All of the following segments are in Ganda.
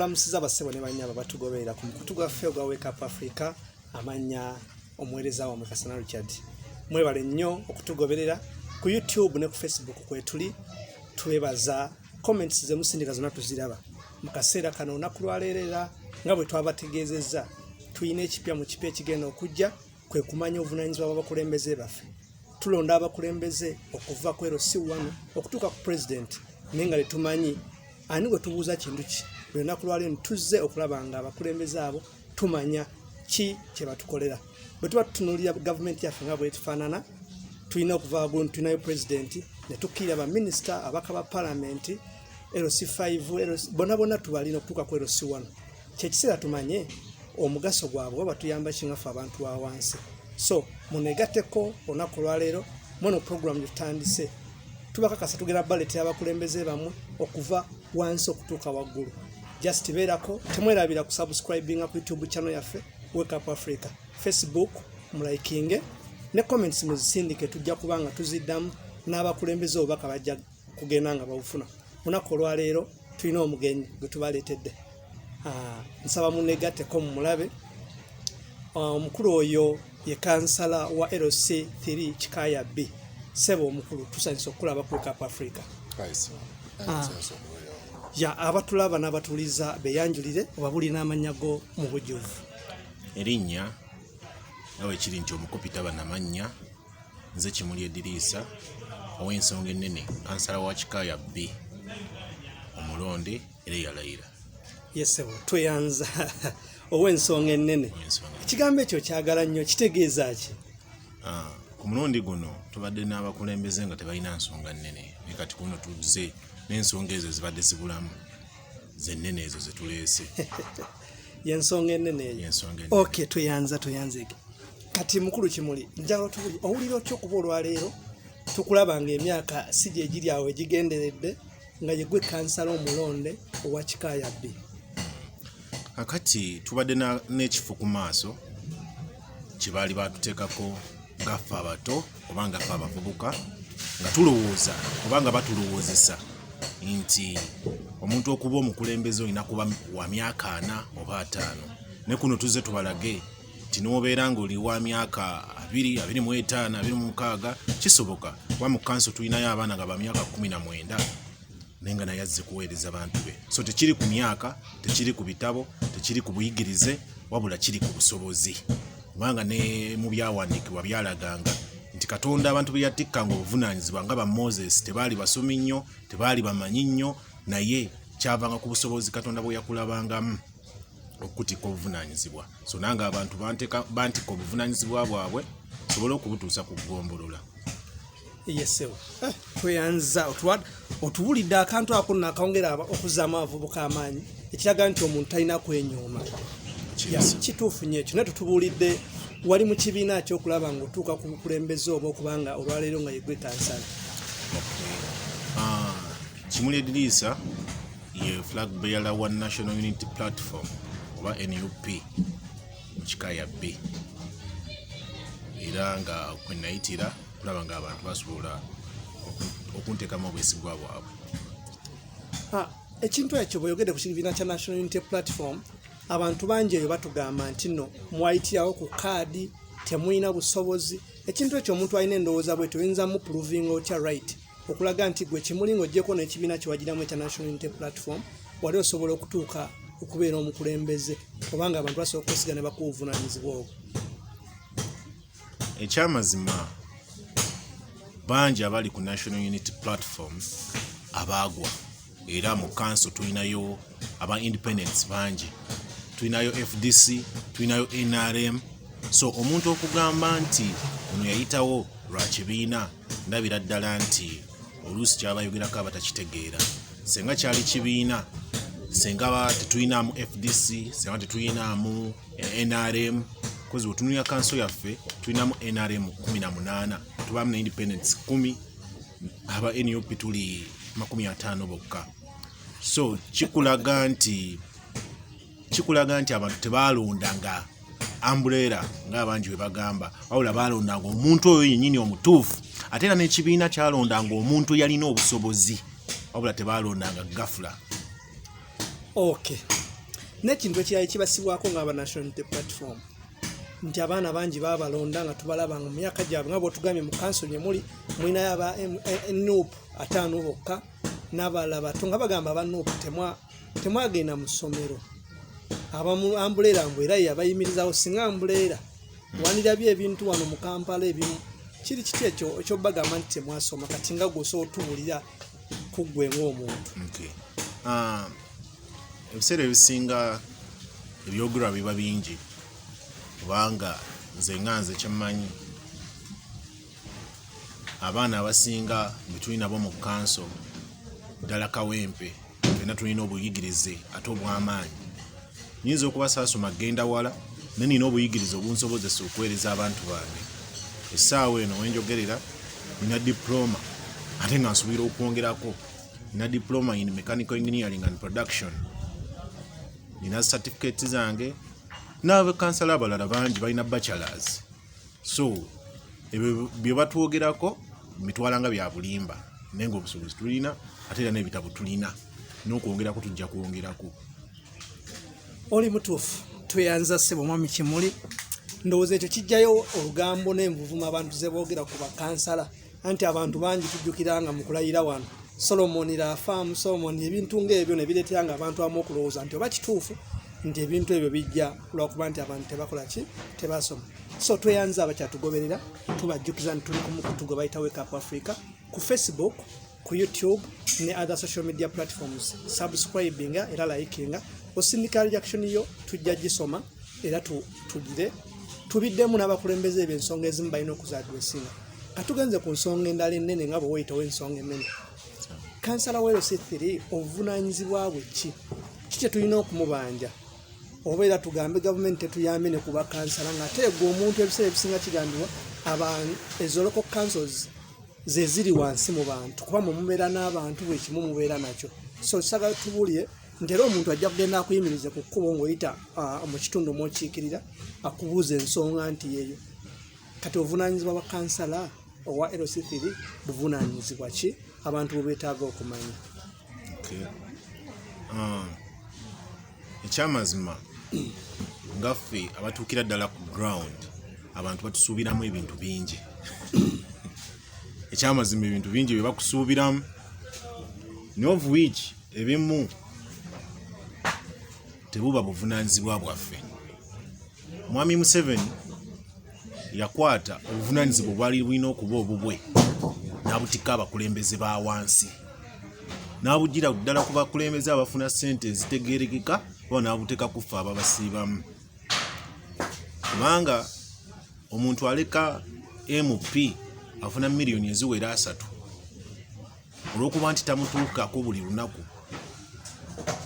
mbalamusiza bassebo ne bannyabo batugoberera ku mukutu gwaffe ogwa Wake Up Africa amanya omuweereza wammwe Kasana Richard. Mwebale nnyo okutugoberera ku YouTube ne ku Facebook kwetuli. Twebaza comments ze musindika zonna tuziraba mu kaseera kano olunaku lwaleerera nga bwe twabategeezezza tuyina ekipya mu kipya ekigenda okujja kwe kumanya obuvunaanyizibwa bw'abakulembeze baffe. Tulonda abakulembeze okuva ku LC1 okutuuka ku president naye nga tetumanyi ani gwe tubuuza kintu ki. Buli lunaku lwaleero tuzze okulaba nga abakulembeze abo tumanya ki kye batukolera. Bwe tuba tutunuulira gavumenti yaffe nga bwe tufaanana tulina okuva waggulu tulinayo president ne tukkirira baminisita abaka ba palamenti LC5 bonna tubalina okutuuka ku LC1. Kyekiseera tumanye omugaso gwabwe oba tuyamba kingafu abantu wa wansi. So munegateko olunaku lwaleero mono program gyetutandise tubakakasa tugenda baleetera abakulembeze bamwe okuva wansi okutuuka waggulu. Just beerako temwerabira ku subscribinga ku YouTube channel yaffe Wake Up Africa. Facebook mulaikinge ne comments muzisindike tujja kubanga tuziddamu n'abakulembeze obubaka bajja kugenda nga bawufuna. Olunaku olwaleero tulina omugenyi gwe tubaleetedde. Nsaba munegateko mulabe. Omukulu oyo ye kansala wa LC3 Kikaya B. Sebo omukulu tusanyisa okulaba ku Wake Up Africa. Ya abatulaba n'abatuliza beyanjulire oba buli n'amanyago mu bujjuvu. Erinnya nawe kiri nti omukupita banamanya nze Kimuli Ediriisa ow'ensonga ennene kansala wa Kikaya B omulonde era yalayira. Yesebo tweyanza ow'ensonga ennene. Ekigambo ekyo kyagala nnyo kitegeeza ki? Ku mulundi guno tubadde n'abakulembeze nga tebalina nsonga nnene ne kati kuno tuzze n'ensonga ezo zibadde zibulamu zennene ezo zetuleese. Yensonga ennene eyo. Okay, tweyanza kati mukulu Kimuli njagala tubuli owulira otyo okuba olwaleero tukulaba nga emyaka si gye giri awo egigenderedde nga ye gwe kansala omulonde owa Kikaya B. Akati tubadde n'ekifo ku maaso kye baali batuteekako ngaffe abato oba ngaffe abavubuka nga tulowooza oba nga batulowoozesa nti omuntu okuba omukulembeze olina kuba wa myaka 4 oba 5 ne kuno tuzze tubalage nti n'obeera ng'oli wa myaka 2, 25, 26 kisoboka kuba mu kanso tulinayo abaana nga ba myaka 19 naye nga naye azze kuweereza bantu be. So tekiri ku myaka, tekiri ku bitabo, tekiri ku buyigirize wabula kiri ku busobozi. Kubanga ne mu byawandiikibwa byalaganga nti Katonda abantu be yatikkanga obuvunaanyizibwa nga ba Moses tebaali basomi nnyo, tebaali bamanyi nnyo, naye kyavanga ku busobozi Katonda bwe yakulabangamu okutika obuvunaanyizibwa. So nange abantu bantika obuvunaanyizibwa bwabwe sobole okubutuusa ku kugombolola. Yesewo tweyanza otubulidde akantu ako nakawongera okuzaamu abavubuka amaanyi ekiraga nti omuntu talina kwenyooma. Kituufu nnyo ekyo naye tutubulidde wali mu kibiina ky'okulaba ng'otuuka ku bukulembeze oba okubanga olwaleero nga yegwe kansala. Kimuli Ediriisa ye flag bearer wa National Unity Platform oba NUP mu Kikaya B. Era nga kwe nayitira kulaba nga abantu basobola okunteekamu obwesigwa bwabwe. Ekintu ekyo bw'oyogedde ku kibiina kya National Unity Platform abantu bangi eyo batugamba nti nno mwayitirawo ku kaadi temulina busobozi. Ekintu ekyo omuntu alina endowooza bwe tuyinza mu proving otya right okulaga nti gwe Kimuli ng'oggyeko n'ekibiina kye wagiramu ekya National Unity Platform wali osobola okutuuka okubeera omukulembeze kubanga abantu basobola okwesiga ne bakuwa obuvunaanyizibwa obwo. Ekyamazima bangi abali ku National Unity Platform abaagwa era mu kanso tulinayo aba independents bangi, tulinayo FDC, tulinayo NRM. So omuntu okugamba nti ono yayitawo lwa kibiina ndabira ddala nti oluusi kyabayogerako abatakitegeera. Senga kyali kibiina, senga tetulinamu FDC, senga tetulinamu NRM, kozi otunuya kanso yaffe tulinamu NRM 18, tubamu na independents 10, aba NUP tuli 50 bokka. So kikulaga nti abantu tebalondanga umbrella ng'abangi bwe bagamba, wabula balondanga omuntu oyo yennyini omutuufu. Ate era n'ekibiina kyalondanga omuntu yalina obusobozi, wabula tebalondanga gafula. Okay, n'ekintu ekirala kibasibwako ng'aba national unity platform nti abaana bangi baabalonda nga tubalaba nga mu myaka gyabwe nga bwetugambye mu kanso gye muli mulinayo aba NUP 5 bokka n'abalala bato nga bagamba aba NUP temwagenda mu ssomero abamu ambuleera mbwera yabayimirizawo singa ambuleera wandirabye ebintu wano mu Kampala ebimu kiri kiti ekyo ekyobagamba nti temwasoma kati nga gwosobola otuwulira kuggwe ng'omuntu. Ebiseera ebisinga ebyogerwa biba bingi kubanga nze kyemmanyi abaana abasinga betulina bo mu kanso ddala kawempe fena tulina obuyigirize ate obw'amaanyi nyinza okubasaasoma genda wala ne nina obuyigirize obunsobozesa okuweereza abantu bange. Essaawa eno wenjogerera nina diploma ate nga nsuubira okwongerako. Nina diploma in mechanical engineering and production, nina certificate zange n'abakansala abalala bangi balina bachelors. So ebyo bye batwogerako mitwala nga bya bulimba naye ng'obusobozi tulina ate era n'ebitabo tulina n'okwongerako tujja kwongerako. Oli mutuufu tweyanza ssebo mwami Kimuli ndowooza ekyo kijjayo olugambo n'envuvuma abantu ze boogera ku bakansala anti abantu bangi tujjukiranga mu kulayira wano Solomon Rafaamu Solomon ebintu ng'ebyo ne bireetera nga abantu abamu okulowooza nti oba kituufu nti ebintu ebyo bijja lwakuba nti abantu tebakola ki tebasoma. So tweyanza abakyatugoberera tubajjukiza nti tuli ku mukutu gwe bayita Wake Up Africa ku Facebook, ku YouTube ne other social media platforms. Subscribing era likinga osindika reaction yo tujja gisoma era tugire tubiddemu n'abakulembeze eby'ensonga ezimu balina okuzaadwesinga. Katugenze ku nsonga endala ennene nga bwe weyitawo ensonga ennene. Kansala wa LC3 obuvunaanyizibwa bwe ki kye tulina okumubanja oba era tugambe gavumenti tetuyambe ne kuba kansala ng'ate gwe omuntu ebiseera ebisinga kigambibwa ezo local councils ze ziri wansi mu bantu kuba mubeera n'abantu bwe kimu mubeera nakyo. So kisagala tubuulire nti era omuntu ajja kugenda akuyimirize ku kkubo ng'oyita mu kitundu mw'okiikirira akubuuza ensonga nti yeeyo kati obuvunaanyizibwa bwa kansala owa LC3 buvunaanyizibwa ki abantu beetaaga okumanya. Ekyamazima ngaffe abatuukira ddala ku ground abantu batusuubiramu ebintu bingi. Ekyamazima ebintu bingi bye bakusuubiramu ne of which ebimu tebuba buvunaanyizibwa bwaffe. Mwami Museveni yakwata obuvunaanyizibwa obwali bulina okuba obubwe n'abutika abakulembeze ba wansi n'abugira ddala ku bakulembeze abafuna ssente ezitegeerekeka oba n'abuteeka ku ffe ababasiibamu. Kubanga omuntu aleka MP afuna miliyoni eziwera 3 olw'okuba nti tamutuukako buli lunaku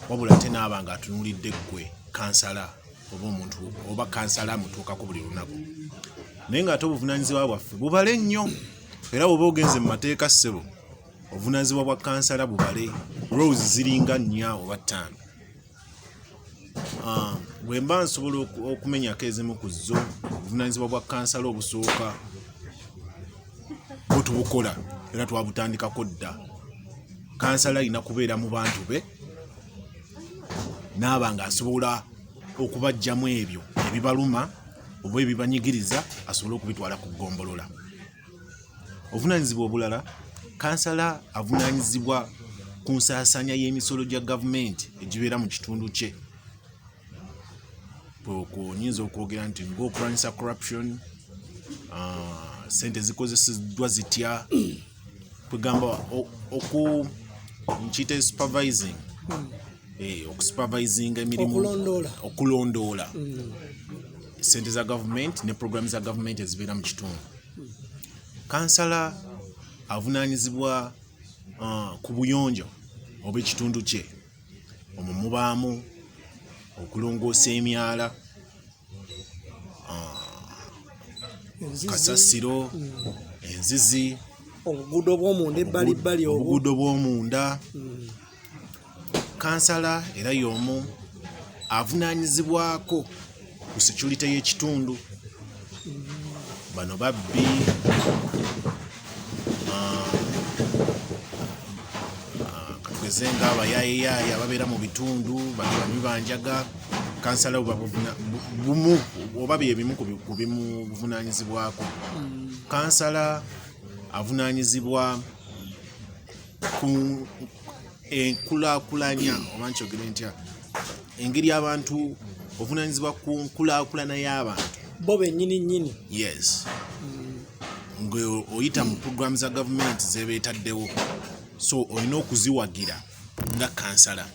wabula ate naaba nga atunulidde ggwe kansala oba omuntu oba kansala amutuukako buli lunaku. Naye ng'ate obuvunaanyizibwa bwaffe bubale nnyo era bw'oba ogenze mu mateeka ssebo obuvunaanyizibwa bwa kansala bubale rows ziringa 4 oba 5. Bwe mba nsobola okumenyako ezimu ku zo obuvunaanyizibwa bwa kansala obusooka bwe tubukola era twabutandikako dda. Kansala alina kubeera mu bantu be n'aba ng'asobola okubaggyamu ebyo ebibaluma oba ebibanyigiriza asobole okubitwala ku ggombolola. Obuvunaanyizibwa obulala kansala avunaanyizibwa ku nsaasaanya y'emisolo gya gavumenti egibeera mu kitundu kye. Nyinza okwogera nti ng'okulwanyisa corruption, sente zikozeseddwa zitya, kwegamba nkiyita supervising, okusupervisinga emirimu, okulondoola sente za gavumenti ne programu za gavumenti ezibeera mu kitundu. Kansala avunaanyizibwa ku buyonjo oba ekitundu kye. Omwo mubaamu okulongoosa emyala, kasasiro, enzizi, obuguudo bw'omunda ebbalibbali obuguudo bw'omunda. Kansala era y'omu avunaanyizibwako ku security y'ekitundu. Bano babbi, katugeze ng'abayayeyaaya ababeera mu bitundu bano banywi banjaga kansala bumu oba byebimu ku bimuvunanyizibwako. Kansala avunanyizibwa ku enkulaakulanya oba nkyogere ntya engeri abantu ovunanyizibwa ku nkulaakulana y'abantu bo bennyini. yes ngwe oyita mu program za gavumenti zebeetaddewo so olina okuziwagira nga kansala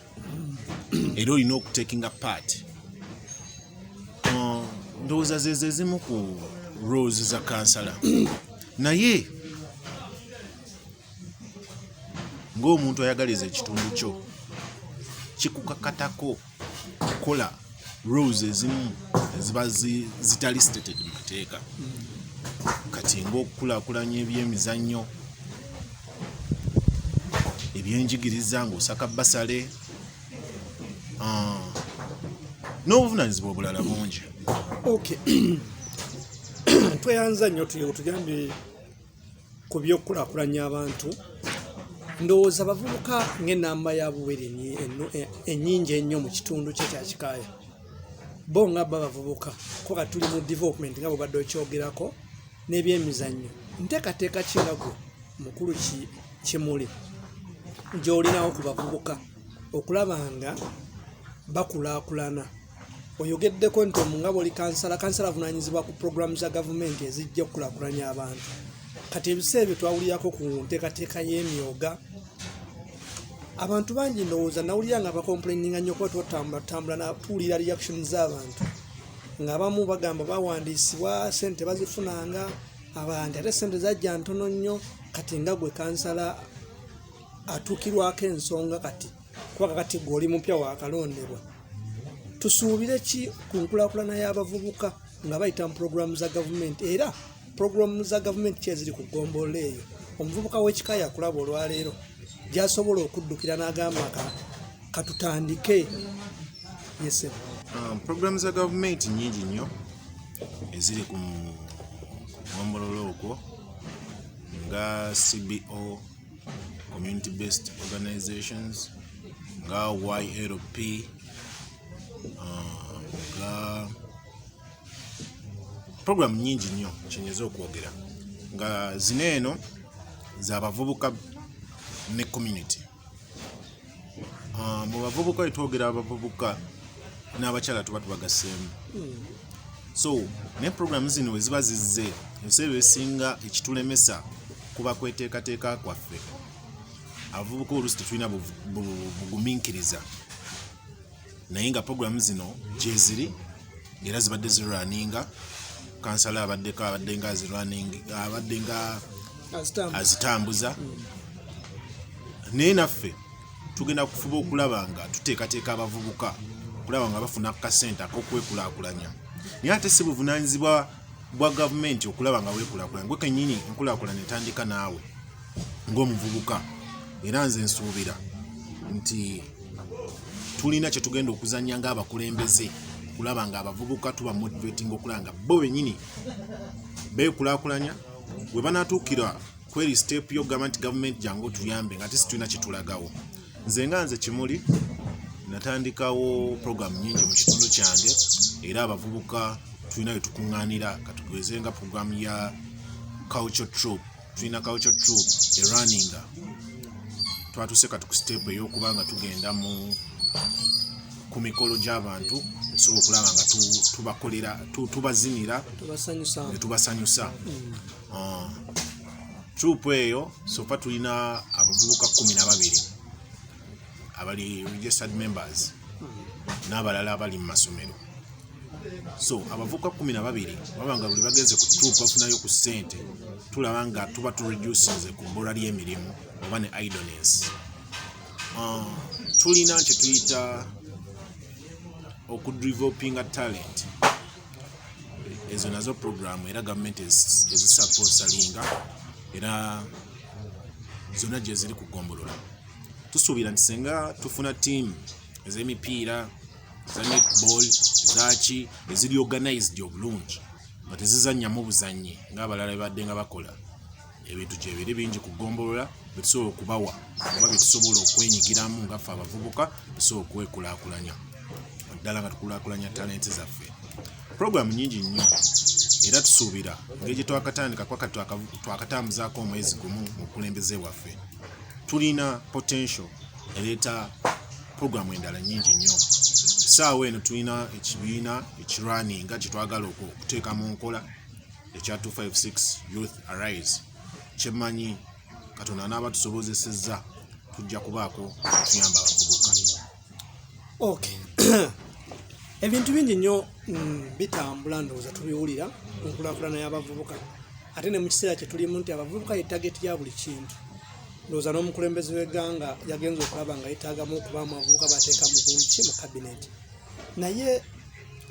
era olina okutakinga part. Ndowooza ze zimu ku roles za kansala naye ng'omuntu ayagaliza ekitundu kyo kikukakatako kukola roles ezimu eziba zitali stated mu mateeka kati ng'okukulaakulanya ebyemizannyo ebyenjigiriza ng'osaka basale n'obuvunanyizibwa obulala bungi. Okay. Tweyanza nnyo tugambye ku by'okukulaakulanya abantu. Ndowooza abavubuka ng'ennamba yabuwere ennyingi ennyo mu kitundu kye kya Kikaaya. Bo nga bba bavubuka ko katuli mu development nga bw'obadde okyogerako n'ebyemizannyo. Nteekateeka ki nga gwe mukulu kimuli gy'olinawo ku bavubuka okulaba nga bakulaakulana? Oyogeddeko nti nga bw'oli kansala avunaanyizibwa ku puroguramu za gavumenti ezijja okukulaakulanya abantu. Kati ebiseera ebyo twawulirako ku nteekateeka y'emyoga abantu bangi ndowooza nawulira nga bakomplaininga nnyo kuba twatambula natuwulira reaction z'abantu ng'abamu bagamba bawandiisibwa ssente bazifunanga abandi ate ssente zajja ntono nnyo. Kati nga gwe kansala atuukirwako ensonga kati kuba kati gw'oli mupya waakalondebwa, tusuubire ki ku nkulaakulana y'abavubuka nga bayita mu puroguramu za gavumenti era puroguramu za gavumenti ki eziri ku ggombolola eyo? Omuvubuka w'Ekikaaya akulaba olwaleero gy'asobola okuddukira n'agamba katutandike. Yes. Puroguramu za gavumenti nnyingi nnyo eziri ku ggombolola okwo nga CBO, Community Based Organizations, nga YLP, nga program nyingi nnyo kyenyeza okwogera nga zino eno z'abavubuka ne community. Mu bavubuka etwogera abavubuka n'abakyala tuba tubagaseemu. So ne program zino we ziba zizze ebiseera ebisinga ekitulemesa kuba kweteekateeka kwaffe abavubuka oluusi tetulina bugumiikiriza naye nga program zino gye ziri era zibadde zirwaninga kansala abadde nga azitambuza naye naffe tugenda kufuba okulaba nga tuteekateeka abavubuka okulaba nga bafuna akasente ak'okwekulaakulanya naye ate si buvunaanyizibwa bwa gavumenti okulaba nga weekulaakulanya gwe kennyini enkulaakulanya etandika naawe ng'omuvubuka era nze nsuubira nti tulina kye tugenda okuzannya ng'abakulembeze kulaba nga abavubuka tuba motivating okulaba nga bo bennyini beekulaakulanya bwe banaatuukira kweri step y'ogamba nti gavumenti jangu otuyambe nga tisi tulina kye tulagawo. Nze Kimuli natandikawo programu nyingi mu kitundu kyange era abavubuka tulina bye tukuŋŋaanira katugeze nga programu ya culture troupe. Tulina culture troupe eraninga twatuse kati ku step ey'okuba nga tugenda ku mikolo gy'abantu tusobola okulaba nga tubakolera tubazinira ne tubasanyusa. Troupe eyo sofa tulina abavubuka 12 abali registered members n'abalala abali mu masomero. So abavubuka 12 babanga buli bageze ku troupe bafunayo ku ssente tulaba nga tuba tureducinze ku bbula ly'emirimu oba ne idleness. Tulina kye tuyita okudevelopinga talent. Ezo nazo programu era gavumenti ezisapoosalinga era zonna gye ziri ku ggombolola. Tusuubira nti senga tufuna ttiimu ez'emipiira za netball zaki eziri organized obulungi nga tezizannyamu buzannyi ng'abalala bebadde nga bakola ebintu gye biri bingi ku ggombolola betusobola okubawa oba betusobola okwenyigiramu ngaffe abavubuka tusobola okwekulaakulanya. ddala nga tukulaakulanya talenti zaffe. Puroguramu nyingi nnyo era tusuubira engeri gye twakatandika twakatambuzaako omwezi gumu mu bukulembeze bwaffe. Tulina potential ereeta puroguramu endala nyingi nnyo. Essaawa eno tulina ekibiina ekirwaninga kye twagala okuteeka mu nkola ekya 256 Youth Arise. Kyemmanyi Katonda n'aba tusobozesezza tujja kubaako tuyamba abavubuka. Okay. Ebintu bingi nnyo bitambula ndowooza tubiwulira ku nkulaakulana y'abavubuka. Ate ne mu kiseera kye tulimu nti abavubuka ye tageti ya buli kintu. Ndowooza n'omukulembeze w'egganga yagenza okulaba nga yeetaagamu okubaamu abavubuka bateeka mu buntu ki mu kabineti. Naye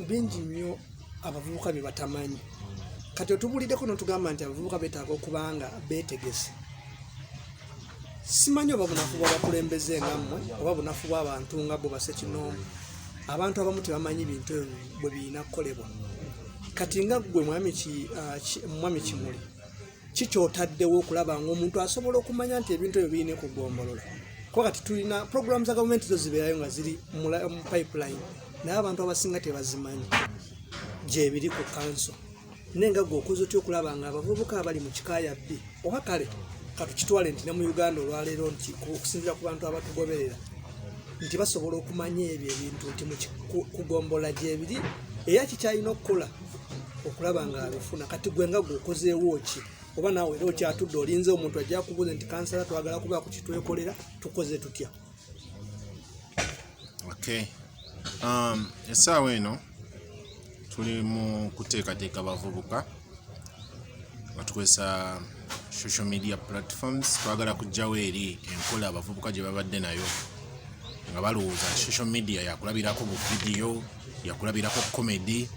bingi nnyo abavubuka bye batamanyi. Kati otubuliddeko n'otugamba nti abavubuka beetaaga okuba nga beetegese. Simanyi oba bunafu bw'abakulembeze nga mmwe oba bunafu bw'abantu nga bo Bassekinoomu. Abantu abamu tebamanyi bintu ebyo bwe birina kukolebwa. Kati nga ggwe mwami Kimuli, kikyotaddewo okulaba ng'omuntu asobola okumanya nti ebintu ebyo birina kugombolola. Kuba kati tulina puroguramu za gavumenti zo zibeerayo nga ziri mu pipeline naye abantu abasinga tebazimanyi gye biri ku kanso. Naye nga ggwe okoze otya okulaba nga abavubuka abali mu kikaaya bbi oba kale katukitwale nti ne mu Uganda olwaleero nti okusinziira ku bantu abatugoberera nti basobola okumanya ebyo ebintu nti mu kugombola gye biri era kikyalina okukola okulaba nga abifuna. Kati gwe nga gwe okozeewo ki oba naawe era okyatudde olinze omuntu ajja kubuuza nti kansala twagala kuba ku kitwekolera tukoze tutya? Okay. Essaawa eno tuli mu kuteekateeka abavubuka nga tukozesa social media platforms. Twagala kujjawo eri enkola abavubuka gye babadde nayo nga balowooza social media yakulabirako bu video, yakulabirako comedy,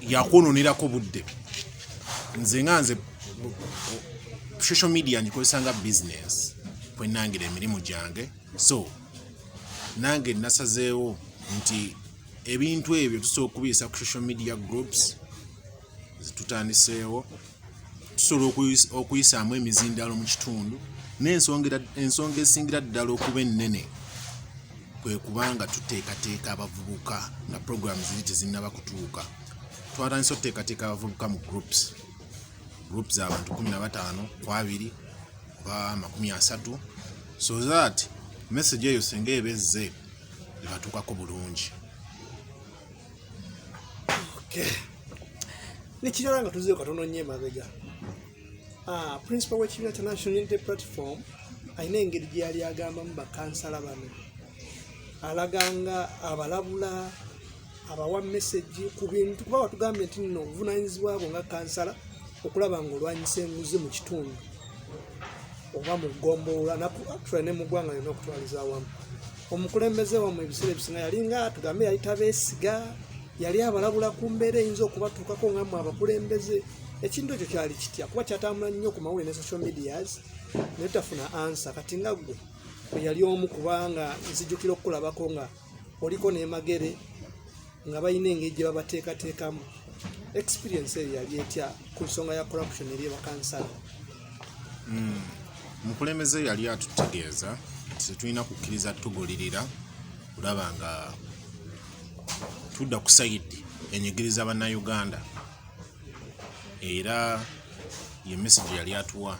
yakwononerako budde. Nze social media ngikozesa nga business kwenangira emirimu gyange. So nange nasazeewo nti ebintu ebyo tusobola okubiyisa ku social media groups zitutandiseewo, tusobola okuyisaamu emizindalo mu kitundu. N'ensonga esingira ddala okuba ennene kwe kubanga tuteekateeka abavubuka nga puroguramu ziri tezinnaba kutuuka. Twatandise okuteekateeka abavubuka mu groups z'abantu 15 ku 2 oba 30 so that message eyo senga ebezze ebatuukako bulungi. Okay. Nikirala nga tuziyo katono nnyo emabega. Principal w'ekibiina kya National Unity Platform alina engeri gye yali agambamu bakansala bano. Alaganga abalabula abawa message ku bintu kuba batugambye nti nno obuvunaanyizibwa bwo nga kansala okulaba ng'olwanyisa enguzi mu kitundu oba mu ggombolola actually ne mu ggwanga yonna okutwaliza awamu. Omukulembeze wammwe ebiseera ebisinga yalinga tugambe yali tabeesiga, yali abalabula ku mbeera eyinza okubatuukako nga mmwe abakulembeze. Ekintu ekyo kyali kitya kuba kyatambula nnyo ku mawulire ne social medias naye tutafuna ansa. Kati nga ggwe bwe yali omu kubanga nzijjukira okukulabako nga oliko n'emagere nga balina engeri gye babateekateekamu. Experience eyo yali etya ku nsonga ya corruption eri bakansala? Omukulembeze yali atutegeeza nti tetulina kukkiriza tugulirira kulaba nga tudda ku sayidi enyigiriza bannayuganda. Era ye message yali atuwa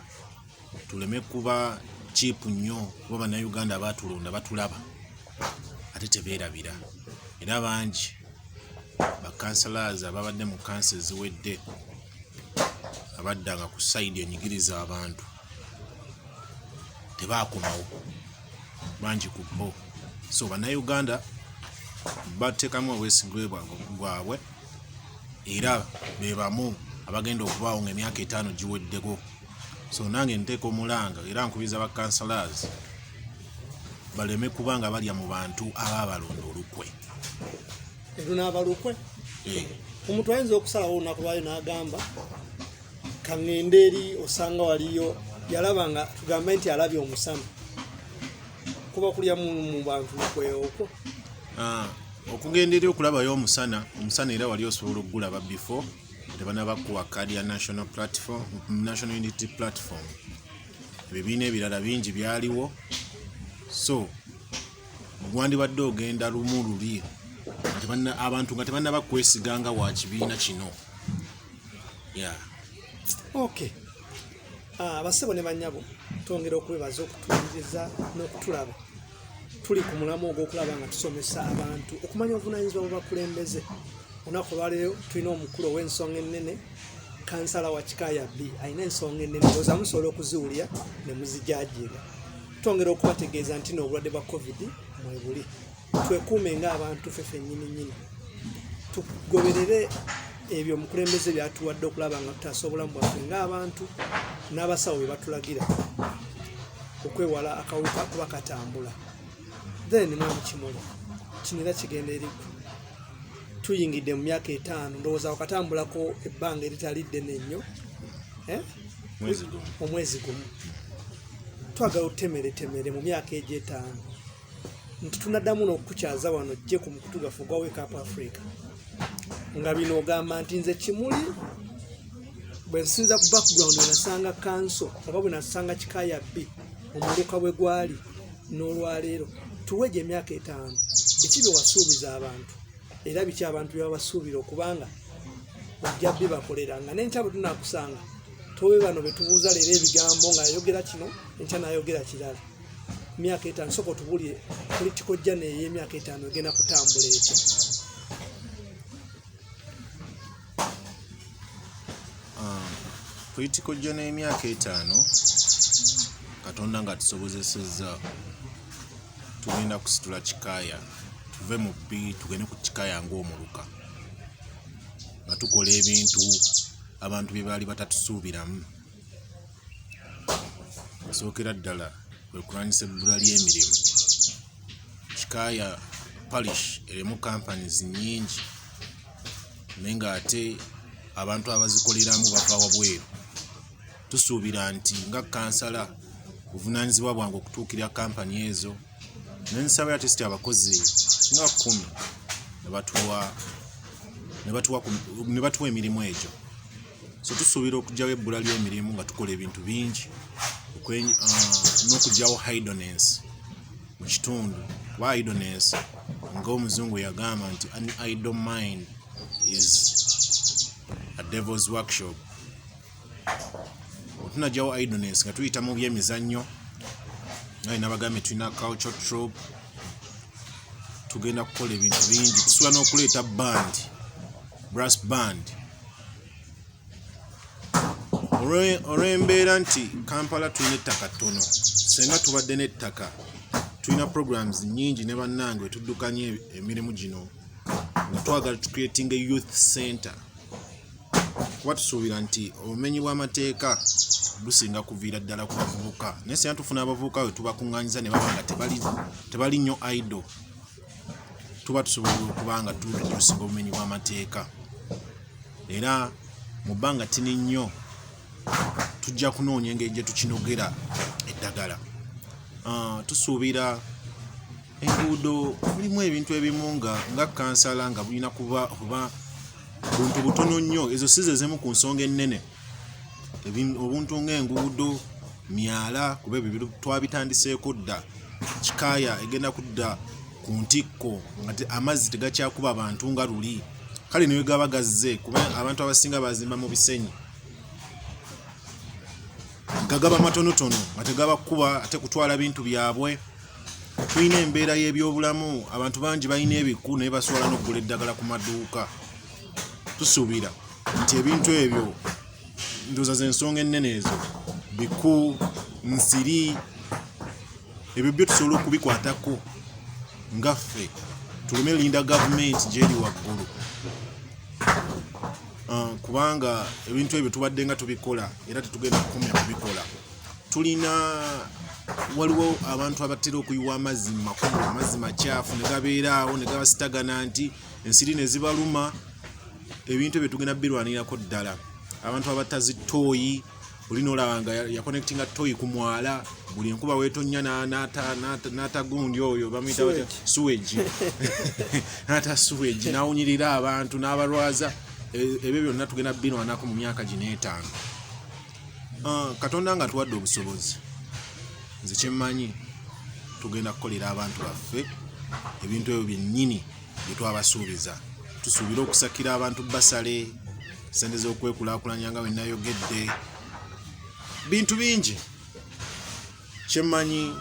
tuleme kuba cheap nnyo kuba bannayuganda abatulonda batulaba ate tebeerabira. Era bangi bakansalas ababadde mu kansa eziwedde abaddanga ku sayidi enyigiriza abantu tebaakomawo bangi ku bo. So bannayuganda bateekamu obwesigwa bwabwe era be bamu abagenda okubaawo nga emyaka 5 giweddeko. So nange nteeka omulanga era nkubiza bakansalas baleme kubanga balya mu bantu ababalonda olukwe. N'abalukwe omuntu ayinza okusalawo olunaku lwayo n'agamba kaŋŋende eri osanga waliyo yalaba nga tugambe nti alabye omusana kuba kulya mu bantu lukwe okwo. Okugenda eri okulabayo omusana era wali osobola okugulaba before tebanaba kuwa kaadi ya National Unity Platform. Ebibiina ebirala bingi byaliwo. So gwandibadde ogenda lumu luli abantu nga tebannaba kwesiganga wa kibiina kino. Okay. Bassebo ne bannyabo twongera okwebaza okutuwuliriza n'okutulaba. Tuli ku mulamu ogw'okulaba nga tusomesa abantu okumanya obuvunaanyizibwa bw'abakulembeze. Olunaku olwaleero tulina omukulu ow'ensonga ennene, kansala wa Kikaaya B alina ensonga ennene ndowooza musobola okuziwulira ne muzijaajiiga. Twongera okubategeeza nti n'obulwadde bwa COVID mwebuli. Twekuume ng'abantu ffe ffennyini. Tugoberere ebyo omukulembeze byatuwadde okulaba nga tutaasa obulamu bwaffe ng'abantu n'abasawo bye batulagira okwewala akawuka kuba katambula. Then mwami Kimuli, kino era kigenda eriku. Tuyingidde mu myaka 5 ndowooza wakatambulako ebbanga eritali ddene nnyo. Omwezi gumu. Twagala otutemere mu myaka egyo 5 nti tunaddamu n'okukukyaza wano jje ku mukutu gaffe gwa Wake Up Africa. Nga bino ogamba nti nze Kimuli bwe nsinza ku background nasanga kanso oba bwe nasanga Kikaaya B omuluka bwe gwali n'olwaleero tuweje emyaka 5 biki bye wasuubiza abantu era biki abantu bye babasuubira okubanga ojja bye bakolera nga n'enkya bwe tunakusanga towe bano be tubuuza leero ebigambo nga ayogera kino enkya n'ayogera kirala. Myaka 5 soko tubulye political journey y'emyaka 5 egenda kutambula etya. Political journey y'emyaka 5 Katonda nga tusobozesezza tugenda kusitula Kikaaya tuve mu B tugende ku Kikaaya ng'omuluka nga tukola ebintu abantu bye baali batatusuubiramu. Sookera ddala kwe kulwanyisa ebbula ly'emirimu. Kikaaya parish erimu companies nnyingi naye ng'ate abantu abazikoleramu bava wabweru. Tusuubira nti nga kansala buvunaanyizibwa bwange okutuukirira kampani ezo n'ensaba ate siti abakozi nga 10 ne batuwa emirimu egyo. So tusuubira okugyawo ebbula ly'emirimu nga tukola ebintu bingi n'okugyawo idleness mu kitundu. Kuba idleness ng'omuzungu yagamba nti an idle mind is a devil's workshop. Tunajyawo idleness nga tuyita mu byemizannyo naye nabagambe tulina culture troop tugenda kukola ebintu bingi tusobola n'okuleeta brass band olw'embeera nti Kampala tulina ettaka ttono. Senga tubadde n'ettaka tulina programs nnyingi ne bannange wetuddukanye emirimu gino nga twagala tucreating a youth center. Kuba tusuubira nti obumenyi bw'amateeka businga kuviira ddala ku bavubuka naye singa tufuna abavubuka we tubakuŋŋaanyiza ne baba nga tebali nnyo idle tuba tusobola okuba nga tusinga obumenyi bw'amateeka. Era mu bbanga tini nnyo tujja kunoonya engeri gye tukinogera eddagala. Tusuubira enguudo mulimu ebintu ebimu nga kansala nga bulina kuba buntu butono nnyo. Ezo si ze zimu ku nsonga ennene. Obuntu ng'enguudo, myala kuba ebyo twabitandiseeko dda. Kikaaya egenda kudda ku ntikko nga amazzi tegakyakuba abantu nga luli. Kale niwe gaba gazze kuba abantu abasinga bazimba mu bisenyi. Gagaba matonotono nga tegaba kuba ate kutwala bintu byabwe. Tulina embeera y'ebyobulamu abantu bangi balina ebiku naye basobola n'okugula eddagala ku maduuka. Tusuubira nti ebintu ebyo ndowooza z'ensonga ennene ezo biku nsiri ebyo byo tusobola okubikwatako ngaffe tulume linda gavumenti gy'eri waggulu. Kubanga ebintu ebyo tubadde nga tubikola era tetugenda kukomya kubikola. Waliwo abantu abatera okuyiwa amazzi mu makubo, amazzi makyafu ne gabeeraawo ne gabasitagana nti ensiri ne zibaluma. Ebintu ebyo tugenda birwanirako ddala. Abantu abatazitooyi buli n'olaba nga yakonectinga tooyi ku mwala buli enkuba weetonnya n'atagundi oyo bamuyita sewage n'ata sewage n'awunyirira abantu n'abalwaza. Ebyo byonna tugenda birwanako mu myaka gino 5. Katonda nga tuwadde obusobozi nze kyemmanyi tugenda kukolera abantu baffe ebintu ebyo byennyini bye twabasuubiza. Tusuubira okusakira abantu basale, sente z'okwekulaakulanya nga bwe nayogedde, bintu bingi. Kyemmanyi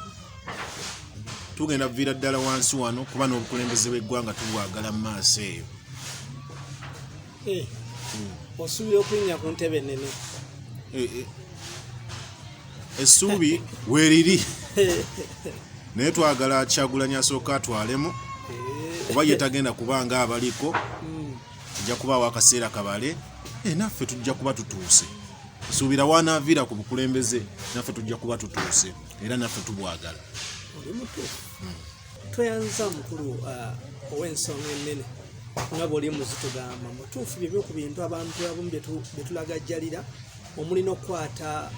tugenda kuviira ddala wansi wano kuba n'obukulembeze bw'eggwanga tubwagala mu maaso eyo. Osuubira okulinnya ku ntebe ennene. Essuubi weeriri naye twagala Kyagulanyi asooka atwalemu oba ye tagenda kubanga abaliko tujja kubaawo akaseera kabale naffe tujja kuba tutuuse. Suubira wanaaviira ku bukulembeze naffe tujja kuba tutuuse era naffe tubwagala. Oli mutuufu. Tweyanza mukulu ow'ensonga ennene nga bw'oli muzitugamba mutuufu bye ku bintu abantu abamu bye tulagajjalira omulina okukwata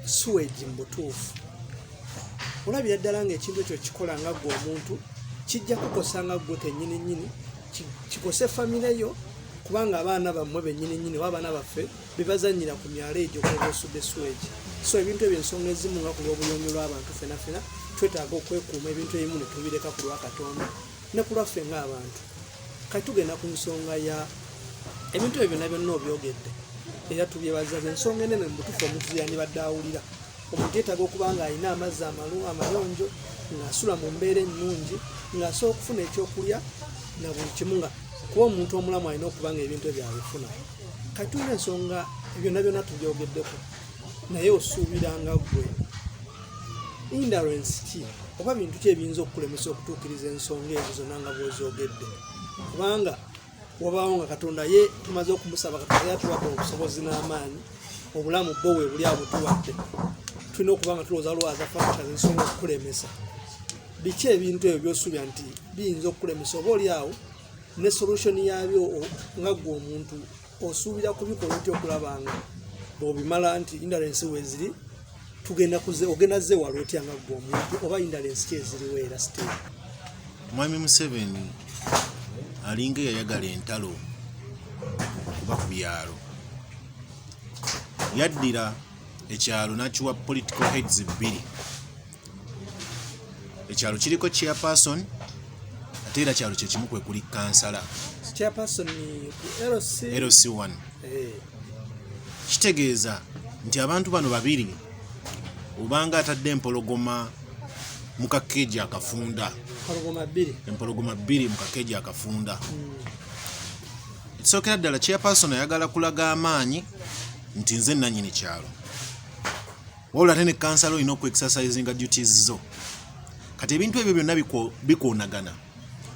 sewage mu butuufu. Olabira ddala ng'ekintu ekyo kikola nga ggwe omuntu kijja kukosa nga ggwe kennyini nnyini, kikose famire yo kubanga abaana bammwe bennyini nnyini oba abaana baffe be bazannyira ku myalo egyo kuba osudde sewage. So ebintu ebyo ensonga ezimu nga ku lw'obuyonjo lw'abantu ffena ffena twetaaga okwekuuma ebintu ebimu ne tubireka ku lwa Katonda ne ku lwaffe ng'abantu. Kati tugenda ku nsonga ya ebintu ebyo byonna byonna obyogedde era tubyebaza ensonga enene mu butuufu omuntu yandibadde awulira. Omuntu yeetaaga okuba nga alina amazzi amayonjo, ng'asula mu mbeera ennungi, ng'asobola okufuna ekyokulya na buli kimu, nga kuba omuntu omulamu alina okuba nga ebintu ebyo abifuna. Kati tulina ensonga byonna byonna tubyogeddeko, naye osuubiranga ggwe indolence ki oba bintu ki ebiyinza okukulemesa okutuukiriza ensonga ezo zonna nga bw'ozoogedde? Kubanga wabaawo nga Katonda ye tumaze okumusaba, Katonda yatuwadde obusobozi n'amaanyi, obulamu bwo we buli abutuwadde. Tulina okuba nga tulowooza lwaza factors ensonga okukulemesa. Biki ebintu ebyo by'osuubira nti biyinza okukulemesa oba oli awo ne solution yaabyo nga ggwe omuntu osuubira kubikola otya okulaba nga bw'obimala nti indolence weeziri ogenda zeewala otya nga ggwe omuntu oba indolence ki eziriwo era still? Mwami Museveni alinga eyayagala entalo okuba ku byalo. Yaddira ekyalo n'akiwa political heads bbiri. Ekyalo kiriko chairperson ate era kyalo kye kimu kwe kuli kansala. Chairperson ni LC1. Kitegeeza nti abantu bano babiri obanga atadde empologoma mu kakeeji akafunda. Empologoma bbiri mu kakeeji akafunda. Ekisookera ddala chairperson ayagala kulaga amaanyi nti nze nannyini kyalo. Wabula ate ne kansala olina okwekisasayizinga duties zo. Kati ebintu ebyo byonna bikoonagana.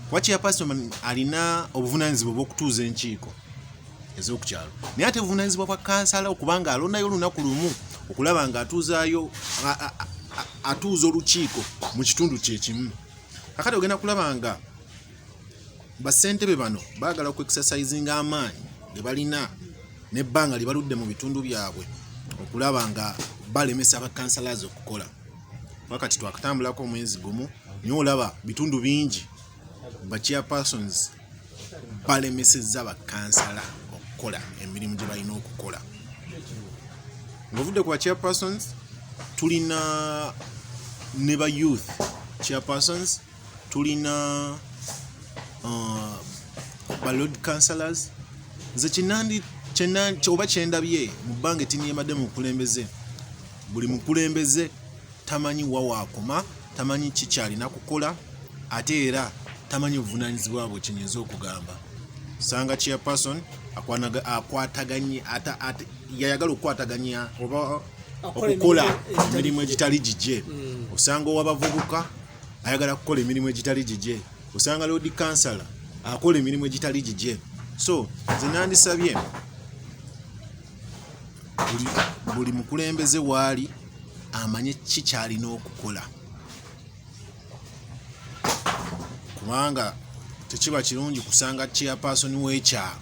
Kuba chairperson alina obuvunaanyizibwa bw'okutuuza enkiiko ez'okukyalo. Naye ate obuvunaanyizibwa bwa kansala okubanga alondayo olunaku lumu okulaba nga atuuza olukiiko mu kitundu kye kimu. Kakati ogenda kulaba nga bassentebe bano baagala okwekisasayizinga amaanyi ge balina n'ebbanga lye baludde mu bitundu byabwe okulaba nga balemesa abakansalazi okukola. Wakati twakatambulako omwezi gumu niyo olaba bitundu bingi ba chairpersons balemesezza bakansala okukola emirimu gye balina okukola. Ng'ovudde ku ba chairpersons tulina ne ba youth chairpersons, tulina ba lord councillors. Nze oba kyendabye mu bbanga etinyemadde mu bukulembeze, buli mukulembeze tamanyi wa waakoma, tamanyi kikyalina kukola, ate era tamanyi obuvunaanyizibwa bwe kyenyinza okugamba. Sanga chairperson akwataganye yayagala okukwataganya oba okukola emirimu egitali gigye. Osanga ow'abavubuka ayagala kukola emirimu egitali gigye. Osanga lord councillor akola emirimu egitali gigye. So nze nandisabye buli mukulembeze waali amanye kikyalina okukola, kubanga tekiba kirungi kusanga chairperson w'ekyalo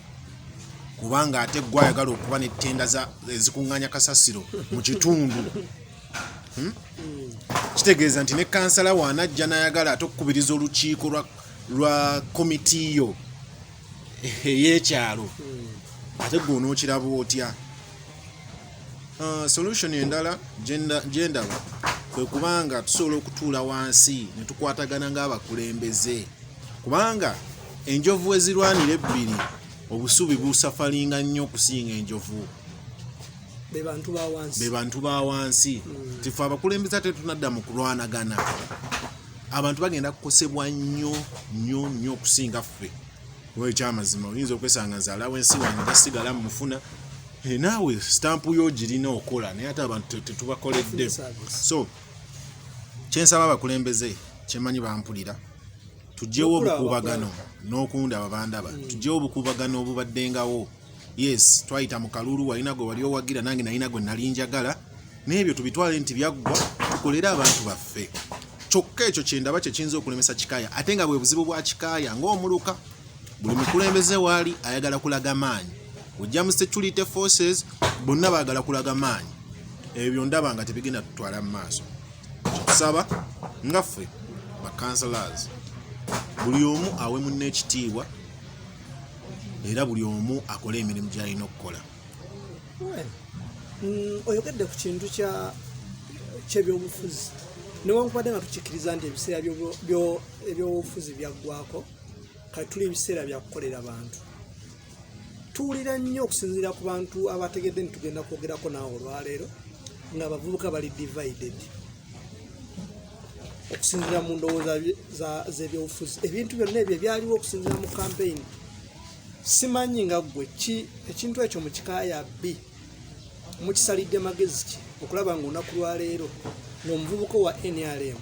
kubanga ate gwe ayagala okuba n'ettenda ezikuŋŋaanya kasasiro mu kitundu. Kitegeeza nti ne kansala waanajja n'ayagala ate okukubiriza olukiiko lwa komiti yo ey'ekyalo, ate gwe onookiraba otya? Solution endala gye ndaba kwe kubanga tusobola okutuula wansi ne tukwatagana ng'abakulembeze kubanga enjovu ezirwanira ebbiri obusubi busafalinga nnyo okusinga enjovu be bantu ba wansi tife abakulembeze ate tunadda mu kulwanagana abantu bagenda kukosebwa nnyo okusinga ffe ekyamazima oyinza okwesanga nzaala wensi wange gasigala mufuna naawe stampu yo girina okola naye ate abantu tetubakoledde so kyensaba abakulembeze kyemanyi bampulira tujjewo obukuubagano n'okunda ababandaba tujjewo obukuubagano obubaddengawo yes twayita mu kalulu walina gwe wali owagira nange nalina gwe nali njagala n'ebyo tubitwale nti byaggwa tukolere abantu baffe kyokka ekyo kyendaba kye kiyinza okulemesa kikaaya ate nga bwe buzibu bwa kikaaya ng'omuluka buli mukulembeze waali ayagala kulaga maanyi ojja mu security forces bonna baagala kulaga maanyi ebyo ndaba nga tebigenda tutwala mu maaso tusaba nga ffe ba councillors buli omu awe munne ekitiibwa era buli omu akole emirimu gy'alina okukola oyogedde ku kintu ky'ebyobufuzi newankubadde nga tukikkiriza nti ebiseera ebyobufuzi byaggwako kati tuli ebiseera bya kukolera bantu tuwulira nnyo okusinziira ku bantu abategedde nitugenda kwogerako naawe olwaleero nga abavubuka bali divided okusinziira mu ndowooza z'ebyobufuzi ebintu byonna ebyo byaliwo okusinziira mu campaign simanyi nga ggwe ekintu ekyo mu kikaaya bbi mukisalidde magezi ki okulaba nga olunaku lwaleero ng'omuvubuka wa NRM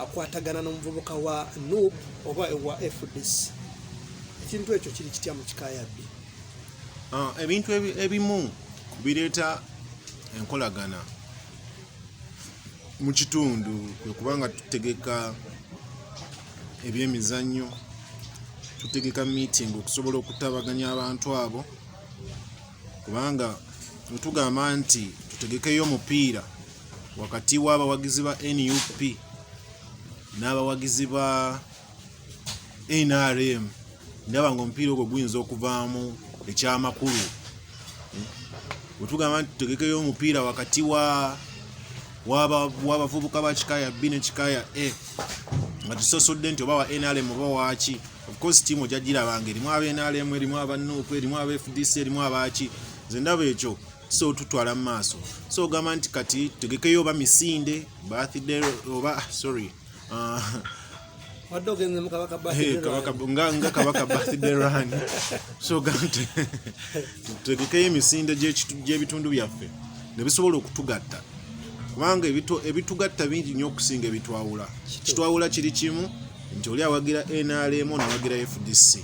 akwatagana n'omuvubuka wa NUP oba ewa FDC ekintu ekyo kiri kitya mu kikaaya bbi ebintu ebimu bireeta enkolagana mu kitundu kubanga tutegeka ebyemizannyo tutegeka meeting okusobola okutabaganya abantu abo kubanga tugamba nti tutegekeyo omupiira wakati w'abawagizi ba NUP n'abawagizi ba NRM ndaba ng'omupiira ogwo guyinza okuvaamu ekyamakulu wetugamba nti tutegekeyo omupiira wakati w'abavubuka ba kikaaya B ne kikaaya A nga tusosodde nti oba wa NRM oba waaki of course tiimu ojagirabanga erimu aba NRM erimu aba NUP erimu aba FDC erimu abaaki nze ndaba ekyo so tutwala mu maaso so ogamba nti kati tutegekeyo oba misinde birthday oba sorry nga kabaka birthday run so gante tutegekeyo emisinde gy'ebitundu byaffe ne bisobola okutugatta kubanga ebitugatta bingi nnyo okusinga ebitwawula kitwawula kiri kimu nti oli awagira NRM n'awagira FDC